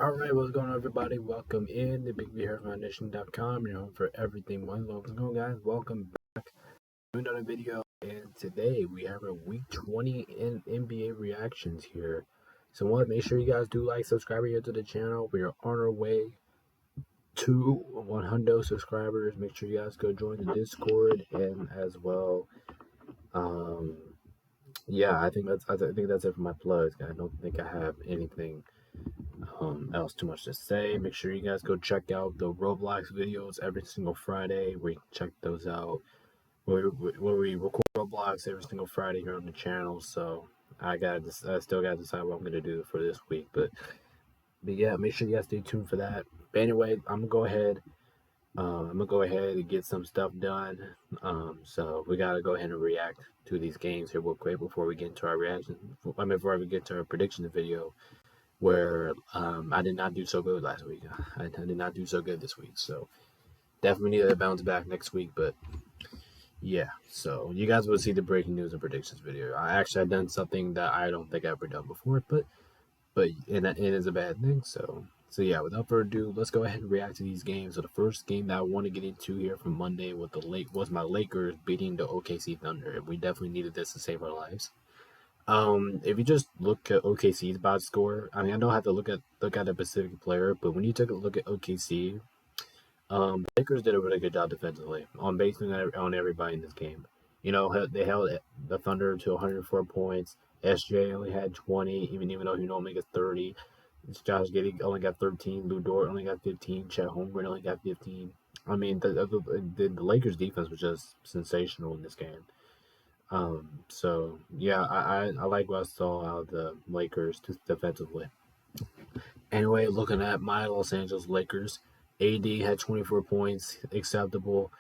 Alright, what's going on, everybody? Welcome in to BigVHairFoundation.com, your home for everything one. What's going on, guys? Welcome back to another video. And today we have a week 20 in NBA reactions here. So, make sure you guys do like, subscribe here to the channel. We are on our way to 100 subscribers. Make sure you guys go join the Discord and as well. Yeah, I think that's it for my plugs. I don't think I have anything else too much to say. Make sure you guys go check out the Roblox videos every single Friday. We check those out where we record Roblox every single Friday here on the channel. So I still gotta decide what I'm gonna do for this week. But yeah, make sure you guys stay tuned for that. But anyway, I'm gonna go ahead. And get some stuff done. So we gotta go ahead and react to these games here real quick before we get into our reaction. Before we get to our predictions video, where I did not do so good last week. I did not do so good this week, so definitely need to bounce back next week. But yeah, so you guys will see the breaking news and predictions video. I've done something that I don't think I've ever done before, but and that it is a bad thing. So yeah, without further ado, let's go ahead and react to these games. So the first game that I want to get into here from Monday was my Lakers beating the OKC Thunder, and we definitely needed this to save our lives. If you just look at OKC's box score, I mean, I don't have to look at a specific player, but when you take a look at OKC, Lakers did a really good job defensively on basically on everybody in this game. You know, they held the Thunder to 104 points. SJ only had 20, even though he normally gets 30. Josh Giddey only got 13. Lou Dort only got 15. Chet Holmgren only got 15. I mean, the Lakers defense was just sensational in this game. So yeah, I like what I saw out of the Lakers defensively. Anyway, looking at my Los Angeles Lakers, AD had 24 points, acceptable.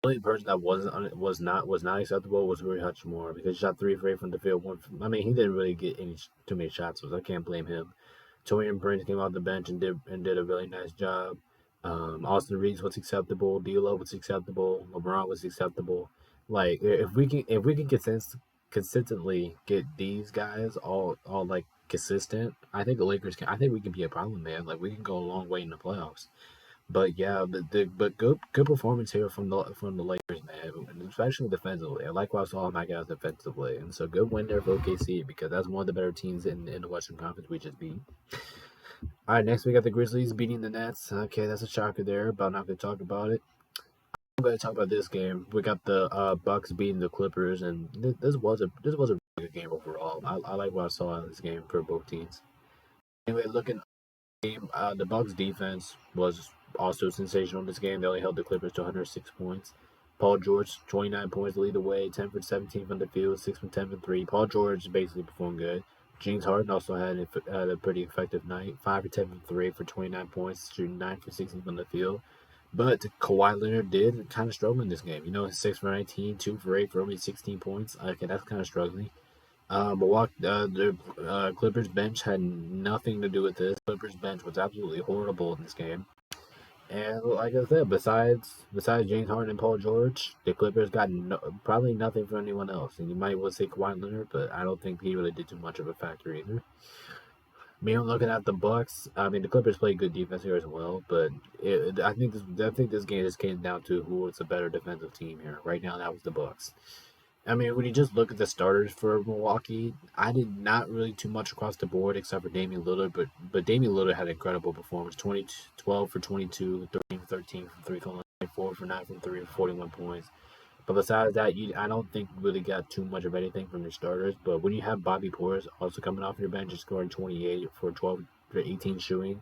The only person that was not acceptable was Rui Hachimura because he shot 3 for 8 from the field. He didn't really get too many shots, so I can't blame him. Taurean Prince came off the bench and did a really nice job. Austin Reeves was acceptable. D'Lo was acceptable. LeBron was acceptable. Like if we can consistently get these guys all like consistent, I think the Lakers can. I think we can be a problem, man. Like we can go a long way in the playoffs. But yeah, but good performance here from the Lakers, man, especially defensively. I like what I saw my guys defensively, and so good win there for OKC because that's one of the better teams in the Western Conference we just beat. All right, next we got the Grizzlies beating the Nets. Okay, that's a shocker there, but I'm not going to talk about it. I'm going to talk about this game. We got the Bucks beating the Clippers, and this was a really good game overall. I like what I saw in this game for both teams. Anyway, looking at the game, the Bucks defense was also sensational in this game. They only held the Clippers to 106 points. Paul George, 29 points to lead the way, 10 for 17 from the field, 6 from 10 from 3. Paul George basically performed good. James Harden also had a pretty effective night, 5 for 10 from 3 for 29 points, shooting 9 for 16 from the field. But Kawhi Leonard did kind of struggle in this game. 6 for 19, 2 for 8 for only 16 points. Okay, that's kind of struggling. The Clippers bench had nothing to do with this. Clippers bench was absolutely horrible in this game. And like I said, besides James Harden and Paul George, the Clippers got probably nothing for anyone else. And you might well say Kawhi Leonard, but I don't think he really did too much of a factor either. I'm looking at the Bucks. I mean, the Clippers played good defense here as well, but I think this game just came down to who was a better defensive team here. Right now, that was the Bucks. I mean, when you just look at the starters for Milwaukee, I did not really too much across the board except for Damian Lillard, but Damian Lillard had an incredible performance. 12 for 22, 13 for 13 from 3 from 4 for 9 from 3 for 41 points. But besides that, I don't think you really got too much of anything from your starters. But when you have Bobby Portis also coming off your bench and scoring 28 for 12 for 18 shooting,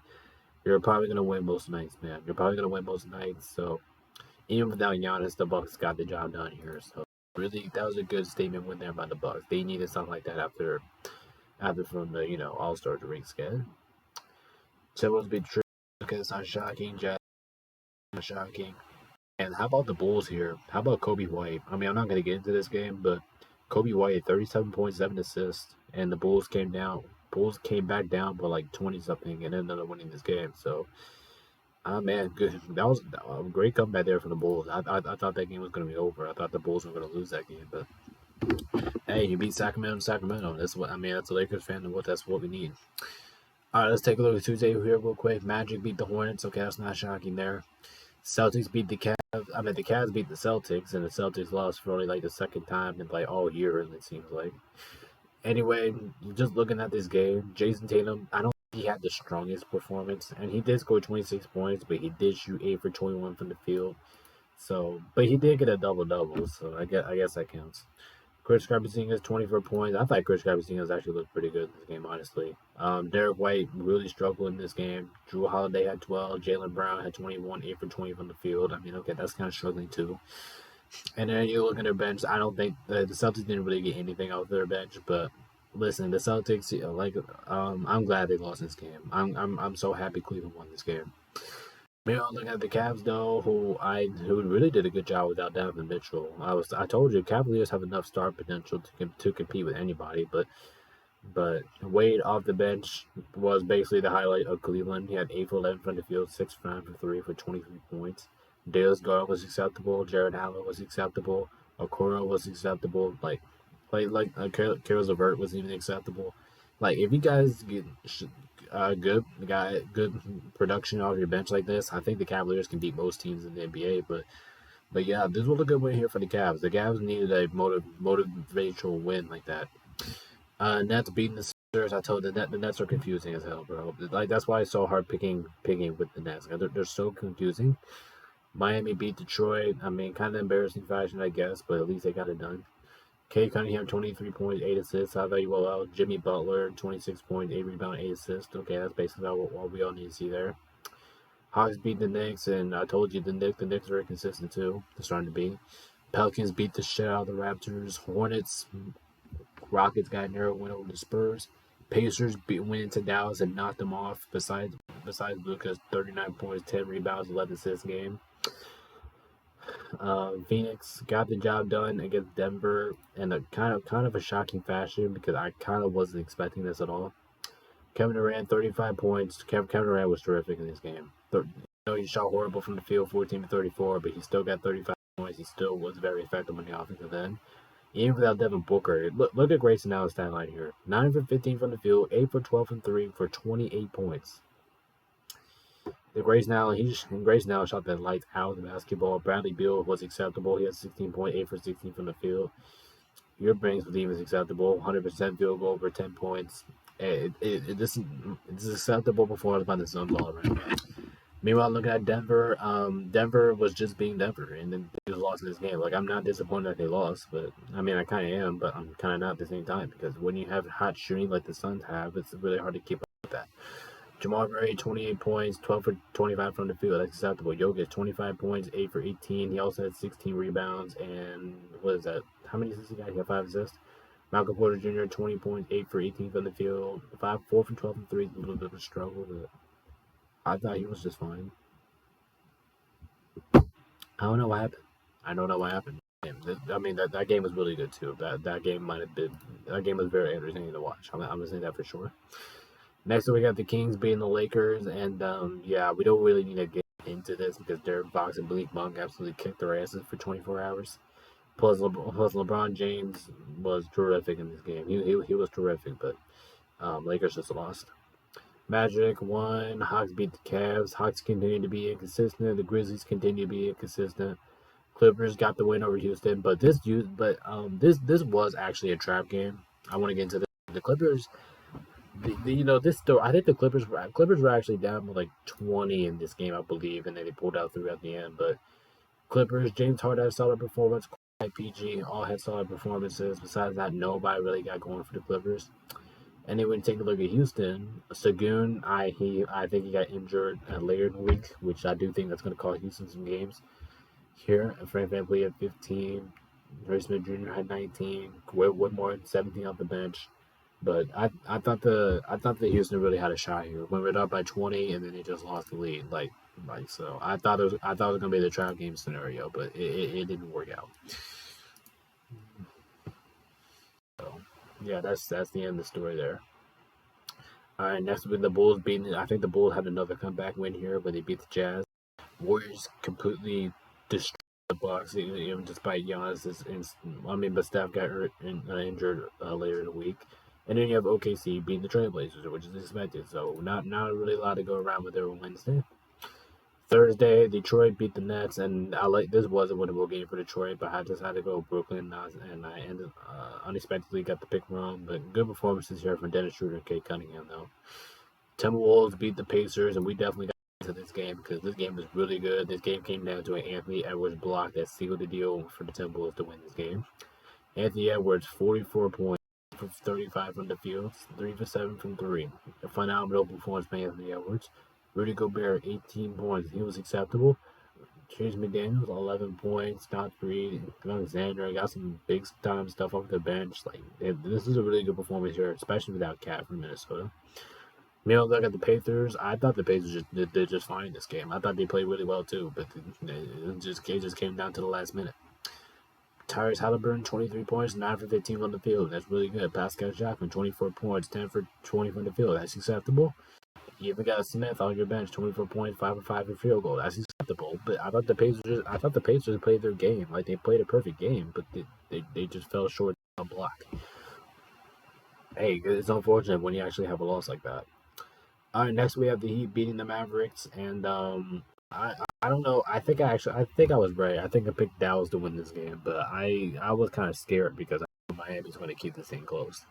you're probably going to win most nights, man. You're probably going to win most nights. So even without Giannis, the Bucks got the job done here. So really, that was a good statement win there by the Bucks. They needed something like that after from the All-Star break schedule. So it was a bit true because it's not shocking, Jack. Not shocking. And how about the Bulls here? How about Kobe White? I mean, I'm not going to get into this game, but Kobe White had 37 points, 7 assists, and the Bulls came back down by like 20 something and ended up winning this game. So, man, good. That was a great comeback there for the Bulls. I thought that game was going to be over. I thought the Bulls were going to lose that game, but hey, you beat Sacramento. That's what I mean. That's a Lakers fan, and that's what we need. All right, let's take a look at Tuesday here real quick. Magic beat the Hornets. Okay, that's not shocking there. Celtics beat the Cavs. I mean, the Cavs beat the Celtics, and the Celtics lost for only like the second time in like all year, it seems like. Anyway, just looking at this game, Jason Tatum, I don't think he had the strongest performance, and he did score 26 points, but he did shoot 8 for 21 from the field. So, but he did get a double double, so I guess that counts. Chris Carpentier 24 points. I thought Chris Carpentier actually looked pretty good in this game, honestly. Derek White really struggled in this game. Drew Holiday had 12. Jaylen Brown had 21, 8 for 20 from the field. I mean, okay, that's kind of struggling too. And then you look at their bench. I don't think the Celtics didn't really get anything out of their bench, but listen, the Celtics, I'm glad they lost this game. I'm so happy Cleveland won this game. Meanwhile, looking at the Cavs though, who really did a good job without Donovan Mitchell. I told you Cavaliers have enough star potential to compete with anybody, but Wade off the bench was basically the highlight of Cleveland. He had 8 for 11 from the field, 6 for 9 for 3 for 23 points. Darius Garland was acceptable. Jared Allen was acceptable. Okoro was acceptable. Caris LeVert was even acceptable. Like, if you guys get good production off your bench like this, I think the Cavaliers can beat most teams in the NBA. But yeah, this was a good win here for the Cavs. The Cavs needed a motivational win like that. Nets beating the Sixers. I told the Nets are confusing as hell, bro. Like, that's why it's so hard picking with the Nets. They're so confusing. Miami beat Detroit. I mean, kind of embarrassing fashion, I guess, but at least they got it done. Cade Cunningham, 23 points, 8 assists. How about you well out? Jimmy Butler, 26 points, 8 rebounds, 8 assists. Okay, that's basically what we all need to see there. Hawks beat the Knicks, and I told you the Knicks are very consistent too. They're starting to be. Pelicans beat the shit out of the Raptors. Hornets, Rockets got a narrow win over the Spurs. Pacers went into Dallas and knocked them off. Besides Luka's 39 points, 10 rebounds, 11 assists game. Phoenix got the job done against Denver in a kind of a shocking fashion because I kind of wasn't expecting this at all. Kevin Durant, 35 points. Kevin Durant was terrific in this game. He shot horrible from the field, 14 to 34, but he still got 35 points. He still was very effective on the offensive end. Even without Devin Booker, look at Grayson Allen's stat line here. 9 for 15 from the field, 8 for 12 from 3 for 28 points. Grayson Allen shot the lights out of the basketball. Bradley Beal was acceptable. He had 16.8 for 16 from the field. Eubanks was even acceptable. 100% field goal over 10 points. This is acceptable performance by the Suns all around. Meanwhile, looking at Denver, Denver was just being Denver, and then they just lost in this game. Like, I'm not disappointed that they lost, but I mean, I kind of am, but I'm kind of not at the same time because when you have hot shooting like the Suns have, it's really hard to keep up with that. Jamal Murray, 28 points, 12 for 25 from the field. That's acceptable. Jokic, 25 points, 8 for 18. He also had 16 rebounds, and what is that? How many assists he got? He got 5 assists. Malcolm Porter Jr., 20 points, 8 for 18 from the field. 4 from 12 from 3. A little bit of a struggle, but I thought he was just fine. I don't know what happened. I don't know what happened. I mean, that game was really good, too. That game might have been... That game was very entertaining to watch. I'm going to say that for sure. Next we got the Kings beating the Lakers, and yeah, we don't really need to get into this because De'Aaron Fox and Malik Monk absolutely kicked their asses for 24 hours. Plus LeBron James was terrific in this game. He was terrific, but Lakers just lost. Magic won. Hawks beat the Cavs. Hawks continue to be inconsistent. The Grizzlies continue to be inconsistent. Clippers got the win over Houston, but this was actually a trap game. I want to get into the Clippers. I think the Clippers were actually down by like 20 in this game, I believe, and then they pulled out 3 at the end. But Clippers, James Harden had a solid performance. PG all had solid performances. Besides that, nobody really got going for the Clippers. And then when you take a look at Houston, Sagoon, I think he got injured later in the week, which I do think that's going to cost Houston some games. Here, Frank VanVleet had 15. Ray Smith Jr. had 19. Whitmore had 17 off the bench. But I thought the Houston really had a shot here. When we were up by 20, and then they just lost the lead. So I thought it was gonna be the trap game scenario, but it didn't work out. So yeah, that's the end of the story there. All right, next with the Bulls beating. I think the Bulls had another comeback win here, but they beat the Jazz. Warriors completely destroyed the Bucks, even despite Giannis. But Steph got hurt and injured later in the week. And then you have OKC beating the Trailblazers, which is expected. So not really a lot to go around with there on Wednesday. Thursday, Detroit beat the Nets, and this was a winnable game for Detroit, but I just had to go Brooklyn, and I ended unexpectedly got the pick wrong. But good performances here from Dennis Schroeder and Kate Cunningham, though. Timberwolves beat the Pacers, and we definitely got into this game because this game was really good. This game came down to an Anthony Edwards block that sealed the deal for the Timberwolves to win this game. Anthony Edwards, 44 points, for 35 from the field, 3 for 7 from 3. A phenomenal performance by Anthony Edwards. Rudy Gobert, 18 points. He was acceptable. Chase McDaniels, 11 points, not 3. Alexander got some big time stuff off the bench. This is a really good performance here, especially without Cat from Minnesota. Look at the Pacers. I thought the Pacers did just fine this game. I thought they played really well too, but it just came down to the last minute. Tyrese Halliburton, 23 points, 9 for 15 on the field. That's really good. Pascal Siakam, 24 points, 10 for 20 from the field. That's acceptable. You even got Smith on your bench, 24 points, 5 for 5 for field goal. That's acceptable. But I thought the Pacers played their game. Like, they played a perfect game, but they just fell short on block. Hey, it's unfortunate when you actually have a loss like that. All right, next we have the Heat beating the Mavericks, and I don't know. I think I was right. I think I picked Dallas to win this game, but I was kind of scared because I knew Miami's going to keep this thing close.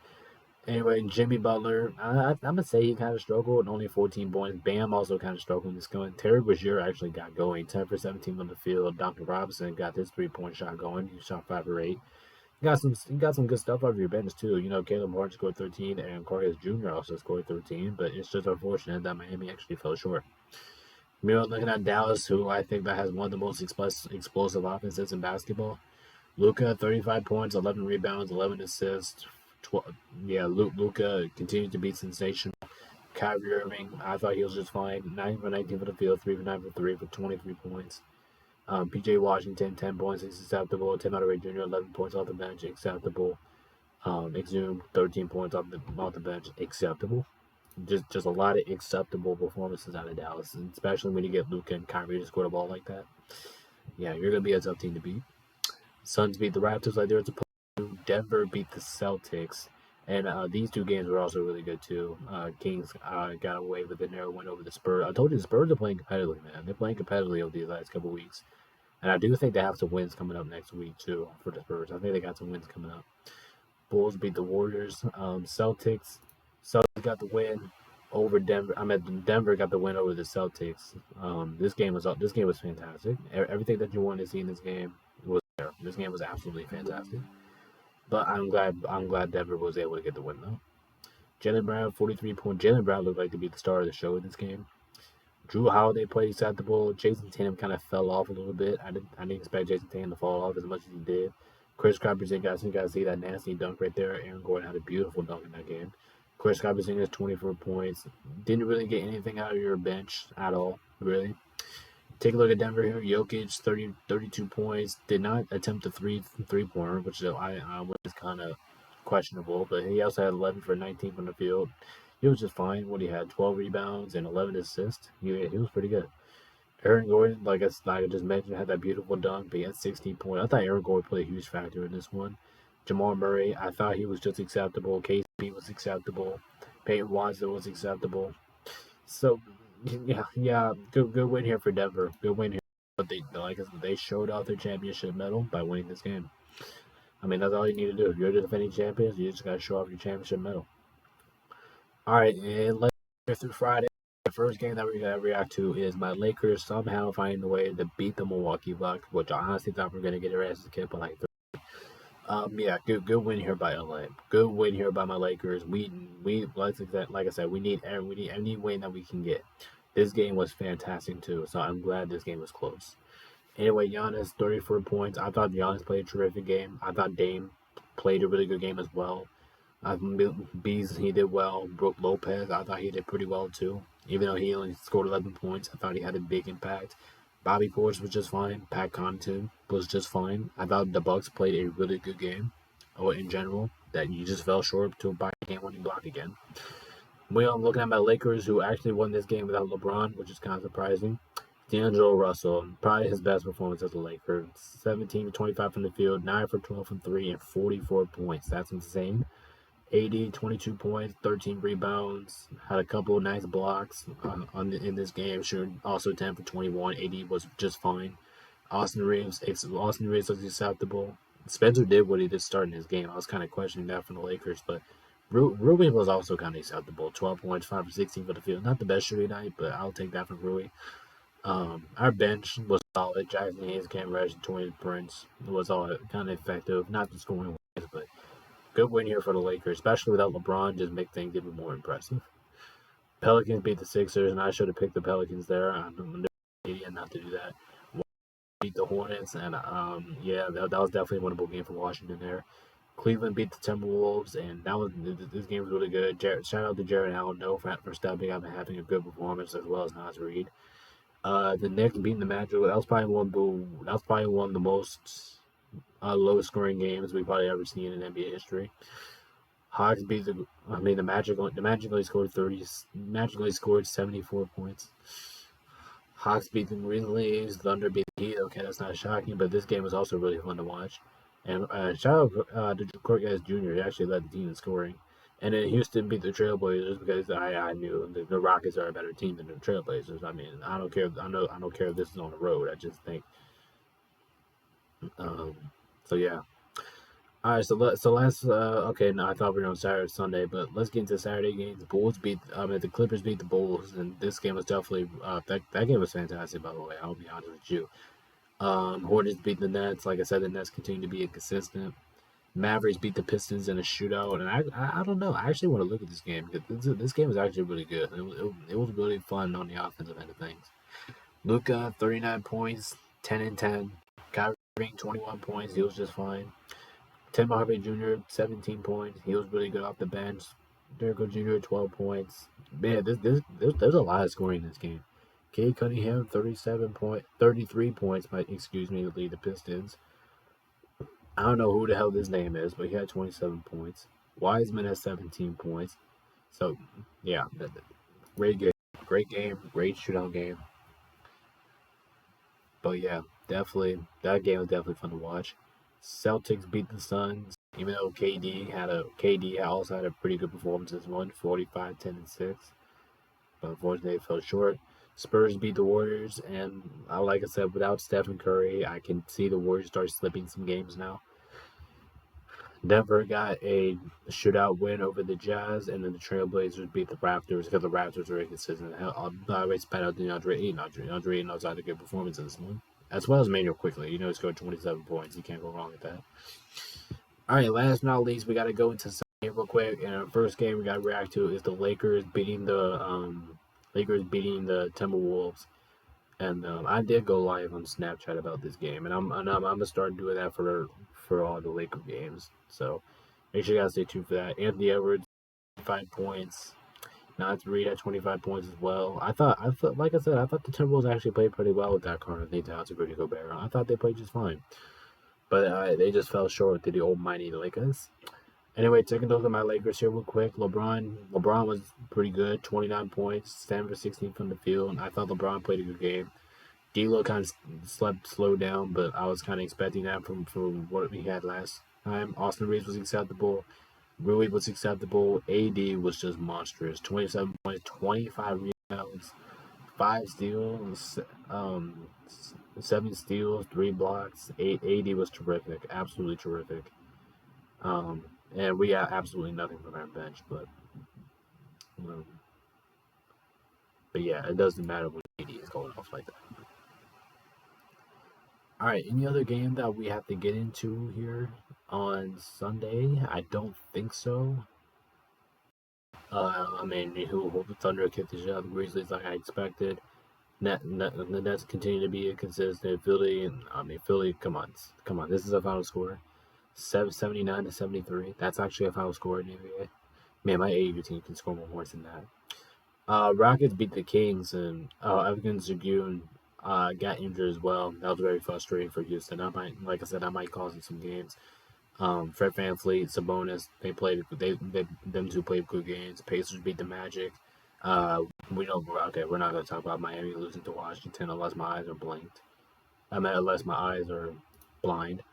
Anyway, Jimmy Butler, I'm gonna say he kind of struggled, only 14 points. Bam also kind of struggled in this going. Terry Rozier actually got going, 10 for 17 on the field. Dr. Robinson got his 3-point shot going. He shot 5 for 8. You got some good stuff out of your bench too. Caleb Martin scored 13, and Corey Jr. also scored 13. But it's just unfortunate that Miami actually fell short. Looking at Dallas, who I think that has one of the most explosive offenses in basketball. Luka, 35 points, 11 rebounds, 11 assists. Luka continued to be sensational. Kyrie Irving, I thought he was just fine. 9 for 19 for the field, 3 for 9 for 3 for 23 points. PJ Washington, 10 points, acceptable. Tim Hardaway Jr., 11 points off the bench, acceptable. Exum, 13 points off the bench, acceptable. Just a lot of acceptable performances out of Dallas, and especially when you get Luka and Kyrie to score the ball like that. Yeah, you're going to be a tough team to beat. Suns beat the Raptors like they were supposed to. Denver beat the Celtics. And these two games were also really good, too. Kings got away with a narrow win over the Spurs. I told you the Spurs are playing competitively, man. They're playing competitively over these last couple weeks. And I do think they have some wins coming up next week, too, for the Spurs. I think they got some wins coming up. Bulls beat the Warriors. Celtics got the win over Denver. Denver got the win over the Celtics. This game was fantastic. Everything that you wanted to see in this game was there. This game was absolutely fantastic. But I'm glad Denver was able to get the win though. Jaylen Brown, 43 points. Jaylen Brown looked like to be the star of the show in this game. Drew Holiday played acceptable. Jason Tatum kind of fell off a little bit. I didn't expect Jason Tatum to fall off as much as he did. Chris Porzingis, you guys see that nasty dunk right there. Aaron Gordon had a beautiful dunk in that game. Chris Porzingis, 24 points. Didn't really get anything out of your bench at all, really. Take a look at Denver here. Jokic, 32 points. Did not attempt a three-pointer, which is kind of questionable. But he also had 11 for 19 from the field. He was just fine. He had 12 rebounds and 11 assists. He was pretty good. Aaron Gordon, like I just mentioned, had that beautiful dunk. But he had 16 points. I thought Aaron Gordon played a huge factor in this one. Jamal Murray, I thought he was just acceptable. KCP was acceptable. Peyton Watson was acceptable. So, yeah, good win here for Denver. Good win here. But they showed off their championship medal by winning this game. I mean, that's all you need to do. If you're the defending champions, you just got to show off your championship medal. All right, and let's get through Friday. The first game that we're going to react to is my Lakers somehow finding a way to beat the Milwaukee Bucks, which I honestly thought we were going to get their asses kicked by like 30. Good win here by LA. Good win here by my Lakers. We like I said, we need any win that we can get. This game was fantastic too, so I'm glad this game was close. Anyway, Giannis, 34 points. I thought Giannis played a terrific game. I thought Dame played a really good game as well. Bees, he did well. Brook Lopez, I thought he did pretty well too. Even though he only scored 11 points, I thought he had a big impact. Bobby Portis was just fine. Pat Connaughton was just fine. I thought the Bucks played a really good game. In general, that you just fell short to buy a game-winning block again. I'm looking at my Lakers, who actually won this game without LeBron, which is kind of surprising. D'Angelo Russell, probably his best performance as a Laker. 17 to 25 from the field, 9 for 12 from 3, and 44 points. That's insane. AD 22 points, 13 rebounds, had a couple of nice blocks in this game. Shooting also 10 for 21. AD was just fine. Austin Reeves was acceptable. Spencer did what he did starting his game. I was kind of questioning that from the Lakers, but Rui was also kind of acceptable. 12 points, 5 for 16 for the field. Not the best shooting night, but I'll take that from Rui. Our bench was solid. Jackson Hayes, Cam Reddish, and Torian Prince was all kind of effective. Not the scoring wise, but good win here for the Lakers, especially without LeBron. Just make things even more impressive. Pelicans beat the Sixers, and I should have picked the Pelicans there. I'm an idiot not to do that. Beat the Hornets, and yeah, that was definitely a winnable game for Washington there. Cleveland beat the Timberwolves, and this game was really good. Shout out to Jared Allen, for stepping up and having a good performance, as well as Naz Reid. The Knicks beating the Magic. That was probably one of the most low scoring games we've probably ever seen in NBA history. Hawks beat the Magic. The Magic only scored 30. Magic only scored 74 points. Hawks beat the Grizzlies. Thunder beat the Heat. Okay, that's not shocking, but this game was also really fun to watch. And shout out to Cortez Jr. He actually led the team in scoring. And then Houston beat the Trailblazers because I knew the Rockets are a better team than the Trailblazers. I mean, I don't care. I don't care if this is on the road. I just think. Um, so yeah. All right. So let's. Okay. No, I thought we were on Saturday, Sunday, but let's get into Saturday games. The Clippers beat the Bulls, and this game was definitely. That game was fantastic. By the way, I'll be honest with you. Hornets beat the Nets. Like I said, the Nets continue to be inconsistent. Mavericks beat the Pistons in a shootout, and I don't know. I actually want to look at this game because this game was actually really good. It was really fun on the offensive end of things. Luka 39 points, 10 and 10. Kyrie 21 points. He was just fine. Tim Hardaway Jr. 17 points. He was really good off the bench. Derrick Jr. 12 points. Man, there's a lot of scoring in this game. Cade Cunningham 33 points. To lead the Pistons. I don't know who the hell this name is, but he had 27 points. Wiseman has 17 points. So, yeah, great game, great shootout game. But yeah, definitely, that game was definitely fun to watch. Celtics beat the Suns, even though KD also had a pretty good performance this one, 45, 10, and 6. But unfortunately, they fell short. Spurs beat the Warriors, and like I said, without Stephen Curry, I can see the Warriors start slipping some games now. Denver got a shootout win over the Jazz, and then the Trailblazers beat the Raptors because the Raptors were inconsistent. I respect out DeAndre Ayton. DeAndre Ayton also had a good performance in this one, as well as Manuel Quickly. He scored 27 points. You can't go wrong with that. All right, last but not least, we got to go into Sunday real quick. And our first game we got to react to is the Lakers beating the Timberwolves. And I did go live on Snapchat about this game, and I'm gonna start doing that for all the Laker games. So make sure you guys stay tuned for that. Anthony Edwards, 5 points. Naz Reid at 25 points as well. I thought, like I said, I thought the Timberwolves actually played pretty well with that Carter Nathan Towns and Rudy Gobert. I thought they played just fine, but they just fell short to the almighty Lakers. Anyway, taking a look at my Lakers here real quick. LeBron was pretty good, 29 points, 7 for 16 from the field. I thought LeBron played a good game. D'Lo kind of slowed down, but I was kind of expecting that from what he had last time. Austin Reeves was acceptable. Rui was acceptable. AD was just monstrous. 27 points, 25 rebounds, 5 steals, 7 steals, 3 blocks. AD was terrific, absolutely terrific. And we got absolutely nothing from our bench, but yeah, it doesn't matter when AD is going off like that. All right, any other game that we have to get into here on Sunday? I don't think so. Who the Thunder kicked the shit out of the Grizzlies like I expected. The Nets continue to be inconsistent. Philly, come on. This is a final score. 79 to 73. That's actually a final score in the NBA. Man, my AU team can score more points than that. Rockets beat the Kings, and Evan Zagoon got injured as well. That was very frustrating for Houston. I might cause them some games. Fred VanVleet, Sabonis, them two played good games. Pacers beat the Magic. We're not going to talk about Miami losing to Washington unless my eyes are blind. Unless my eyes are blind.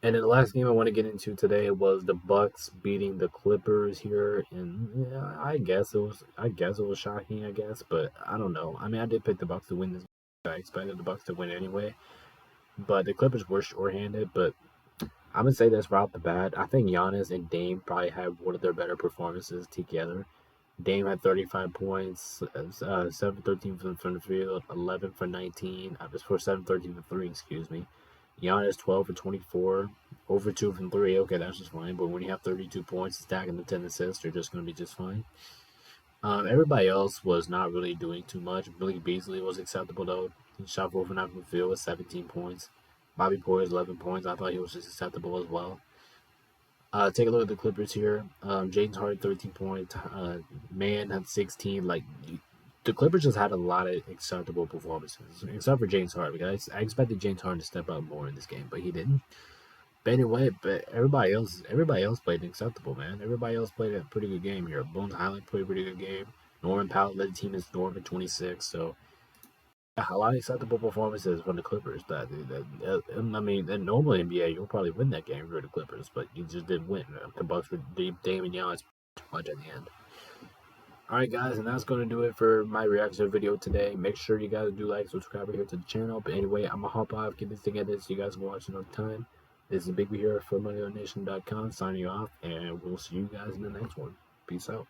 And then the last game I want to get into today was the Bucks beating the Clippers here, and yeah, I guess it was shocking, I guess, but I don't know. I mean, I did pick the Bucks to win this. I expected the Bucks to win anyway, but the Clippers were shorthanded. But I'm gonna say this right off the bat. I think Giannis and Dame probably had one of their better performances together. Dame had 35 points, 7 for 13 from the field, 11 for 19, just for 7 13 for 3, excuse me. Giannis 12 for 24, over 2 from 3. Okay, that's just fine. But when you have 32 points, stacking the 10 assists, you're just going to be just fine. Everybody else was not really doing too much. Billy Beasley was acceptable, though. He shot 4 for 9 from the field with 17 points. Bobby Portis, 11 points. I thought he was just acceptable as well. Take a look at the Clippers here. James Harden 13 points. Man had 16. Like the Clippers just had a lot of acceptable performances, except for James Harden. Because I expected James Harden to step up more in this game, but he didn't. But anyway, but everybody else played acceptable, man. Everybody else played a pretty good game here. Bones Highland played a pretty good game. Norman Powell led the team as Norman 26. So a lot of acceptable performances from the Clippers. I mean, in normal NBA, you'll probably win that game for the Clippers, but you just didn't win. The Bucks were Dame and Giannis too much at the end. All right, guys, and that's going to do it for my reaction video today. Make sure you guys do like, subscribe here to the channel. But anyway, I'm gonna hop off, get this thing edited so you guys can watch another time. This is Big B here for MoneyOnNation.com signing off, and we'll see you guys in the next one. Peace out.